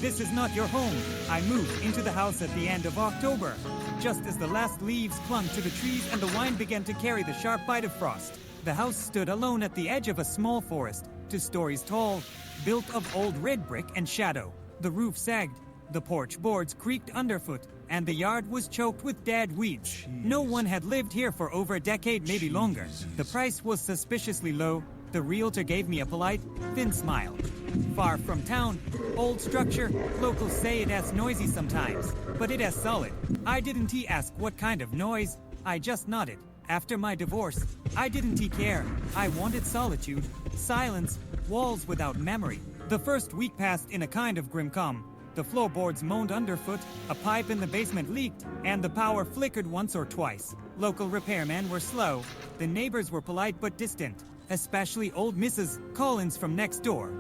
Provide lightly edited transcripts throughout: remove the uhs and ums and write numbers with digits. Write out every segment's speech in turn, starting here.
This is not your home. I moved into the house at the end of October, just as the last leaves clung to the trees and the wind began to carry the sharp bite of frost. The house stood alone at the edge of a small forest, 2 stories tall, built of old red brick and shadow. The roof sagged, the porch boards creaked underfoot, and the yard was choked with dead weeds. No one had lived here for over a decade, maybe longer. The price was suspiciously low. The realtor gave me a polite, thin smile. Far from town, old structure, locals say it has noisy sometimes, but it has solid. I didn't ask what kind of noise, I just nodded. After my divorce, I didn't care. I wanted solitude, silence, walls without memory. The first week passed in a kind of grim calm. The floorboards moaned underfoot, a pipe in the basement leaked, and the power flickered once or twice. Local repairmen were slow. The neighbors were polite but distant, especially old Mrs. Collins from next door.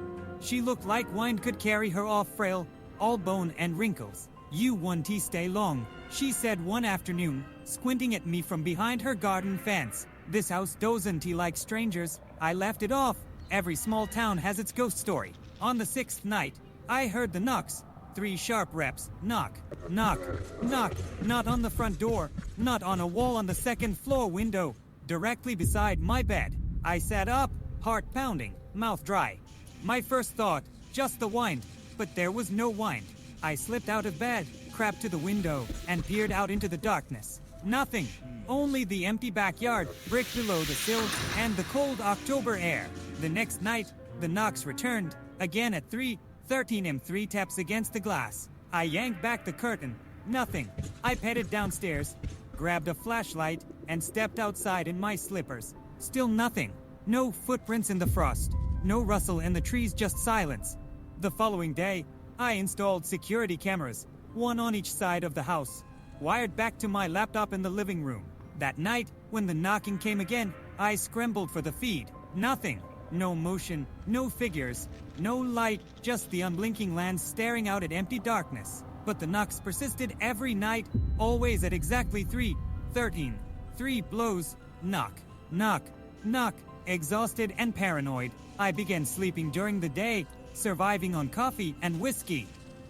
She looked like wine could carry her off, frail, all bone and wrinkles. "You won't stay long," she said one afternoon, squinting at me from behind her garden fence. "This house doesn't like strangers." I laughed it off. Every small town has its ghost story. On the 6th night, I heard the knocks. 3 sharp reps. Knock, knock, knock. Not on the front door, not on a wall on the 2nd floor window, directly beside my bed. I sat up, heart pounding, mouth dry. My first thought, just the wind, but there was no wind. I slipped out of bed, crept to the window, and peered out into the darkness. Nothing. Only the empty backyard, brick below the sill, and the cold October air. The next night, the knocks returned, again at 3:13 am. 3 taps against the glass. I yanked back the curtain. Nothing. I headed downstairs, grabbed a flashlight, and stepped outside in my slippers. Still nothing. No footprints in the frost. No rustle in the trees, just silence. The following day, I installed security cameras, 1 on each side of the house, wired back to my laptop in the living room. That night, when the knocking came again, I scrambled for the feed. Nothing. No motion, no figures, no light, just the unblinking land staring out at empty darkness. But the knocks persisted every night, always at exactly 3:13. 3 blows. Knock, knock, knock. Exhausted and paranoid, I began sleeping during the day, surviving on coffee and whiskey.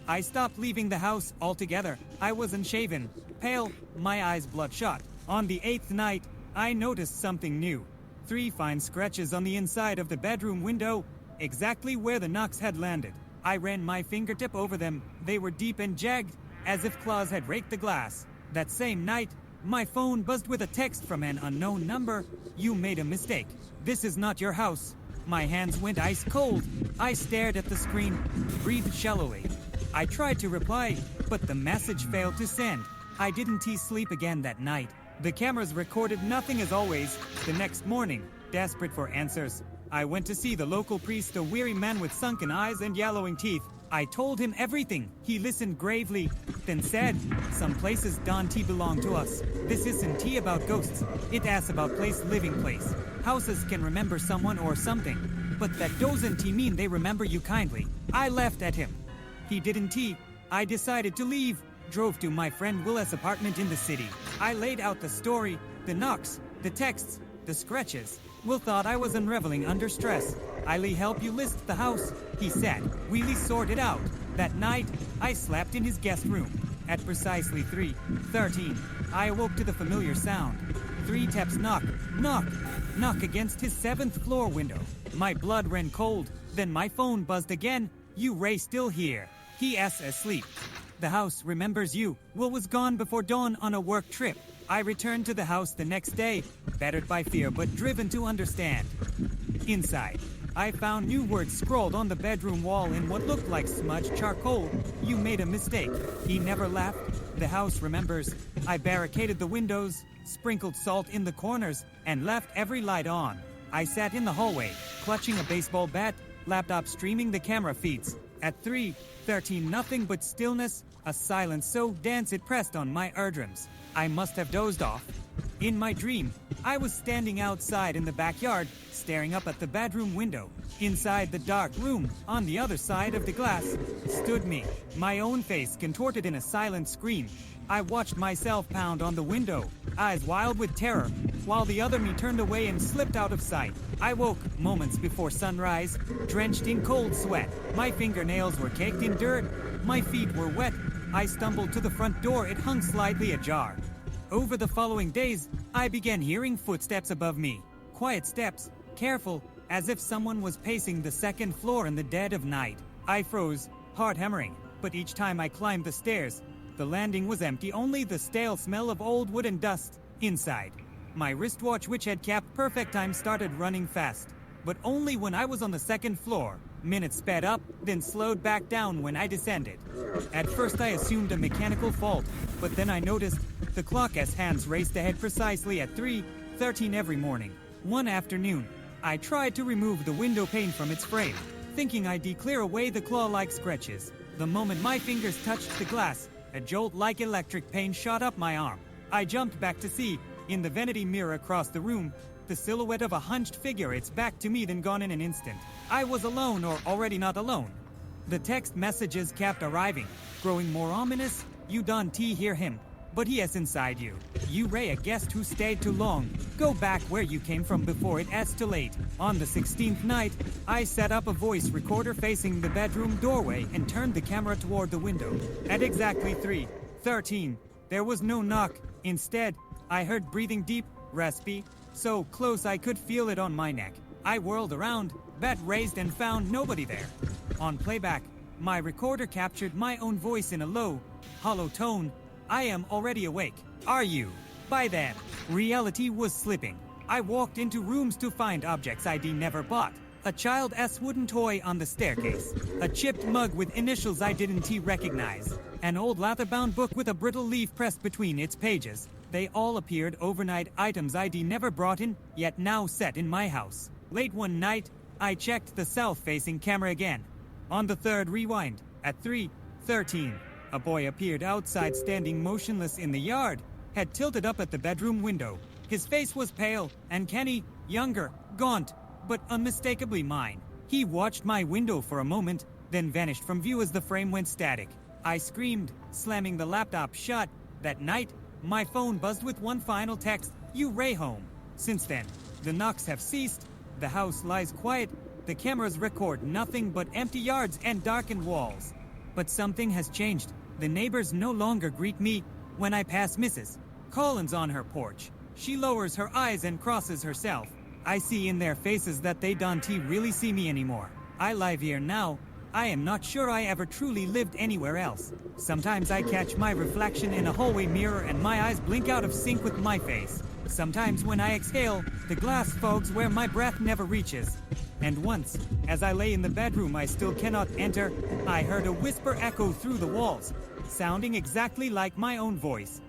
I stopped leaving the house altogether. I was unshaven, pale, my eyes bloodshot. On the 8th night, I noticed something new. 3 fine scratches on the inside of the bedroom window, exactly where the knocks had landed. I ran my fingertip over them. They were deep and jagged, as if claws had raked the glass. That same night, my phone buzzed with a text from an unknown number. "You made a mistake. This is not your house." My hands went ice cold. I stared at the screen, breathed shallowly. I tried to reply, but the message failed to send. I didn't sleep again that night. The cameras recorded nothing as always. The next morning, desperate for answers, I went to see the local priest, a weary man with sunken eyes and yellowing teeth. I told him everything. He listened gravely, then said, "Some places don't belong to us. This isn't about ghosts. It asks about place, living place. Houses can remember someone or something, but that doesn't mean they remember you kindly." I laughed at him. He didn't. I decided to leave. Drove to my friend Willa's apartment in the city. I laid out the story, the knocks, the texts, the scratches. Will thought I was unraveling under stress. "I'll help you list the house," he said. We sorted out. That night, I slept in his guest room. At precisely 3:13, I awoke to the familiar sound. 3 taps. Knock, knock, knock against his 7th floor window. My blood ran cold. Then my phone buzzed again. "You Ray still here?" He asked asleep. "The house remembers you." Will was gone before dawn on a work trip. I returned to the house the next day, battered by fear but driven to understand. Inside, I found new words scrawled on the bedroom wall in what looked like smudged charcoal. "You made a mistake." He never laughed. "The house remembers." I barricaded the windows, sprinkled salt in the corners, and left every light on. I sat in the hallway, clutching a baseball bat, laptop streaming the camera feeds. At 3:13, nothing but stillness, a silence so dense it pressed on my eardrums. I must have dozed off. In my dream, I was standing outside in the backyard, staring up at the bedroom window. Inside the dark room, on the other side of the glass, stood me, my own face contorted in a silent scream. I watched myself pound on the window, eyes wild with terror, while the other me turned away and slipped out of sight. I woke moments before sunrise, drenched in cold sweat. My fingernails were caked in dirt, My feet were wet. I stumbled to the front door. It hung slightly ajar. Over the following days, I began hearing footsteps above me. Quiet steps, careful, as if someone was pacing the second floor in the dead of night. I froze, heart hammering, but each time I climbed the stairs, the landing was empty, only the stale smell of old wood and dust inside. My wristwatch, which had kept perfect time, started running fast, but only when I was on the second floor. Minutes sped up, then slowed back down when I descended. At first I assumed a mechanical fault, but then I noticed the clock's hands raced ahead precisely at 3:13 every morning. One afternoon, I tried to remove the window pane from its frame, thinking I'd clear away the claw-like scratches. The moment my fingers touched the glass, a jolt like electric pain shot up my arm. I jumped back to see, in the vanity mirror across the room, the silhouette of a hunched figure, its back to me, then gone in an instant. I was alone, or already not alone. The text messages kept arriving, growing more ominous. You don't hear him, but he is inside you. You Ray, a guest who stayed too long. Go back where you came from before it is too late. On the 16th night, I set up a voice recorder facing the bedroom doorway and turned the camera toward the window. At exactly 3:13, there was no knock. Instead, I heard breathing deep, raspy, so close I could feel it on my neck. I whirled around, bat raised, and found nobody there. On playback, my recorder captured my own voice in a low, hollow tone. I am already awake. Are you? By then, reality was slipping. I walked into rooms to find objects I'd never bought. A child's wooden toy on the staircase. A chipped mug with initials I didn't recognize. An old leather-bound book with a brittle leaf pressed between its pages. They all appeared overnight items I'd never brought in, yet now set in my house. Late one night, I checked the south-facing camera again. On the third rewind, at 3:13, a boy appeared outside, standing motionless in the yard, head tilted up at the bedroom window. His face was pale, uncanny, younger, gaunt, but unmistakably mine. He watched my window for a moment, then vanished from view as the frame went static. I screamed, slamming the laptop shut. That night, my phone buzzed with one final text, "You Ray home." Since then, the knocks have ceased, the house lies quiet, the cameras record nothing but empty yards and darkened walls. But something has changed. The neighbors no longer greet me when I pass Mrs. Collins on her porch. She lowers her eyes and crosses herself. I see in their faces that they don't really see me anymore. I live here now. I am not sure I ever truly lived anywhere else. Sometimes I catch my reflection in a hallway mirror and my eyes blink out of sync with my face. Sometimes when I exhale, the glass fogs where my breath never reaches. And once, as I lay in the bedroom I still cannot enter, I heard a whisper echo through the walls, sounding exactly like my own voice.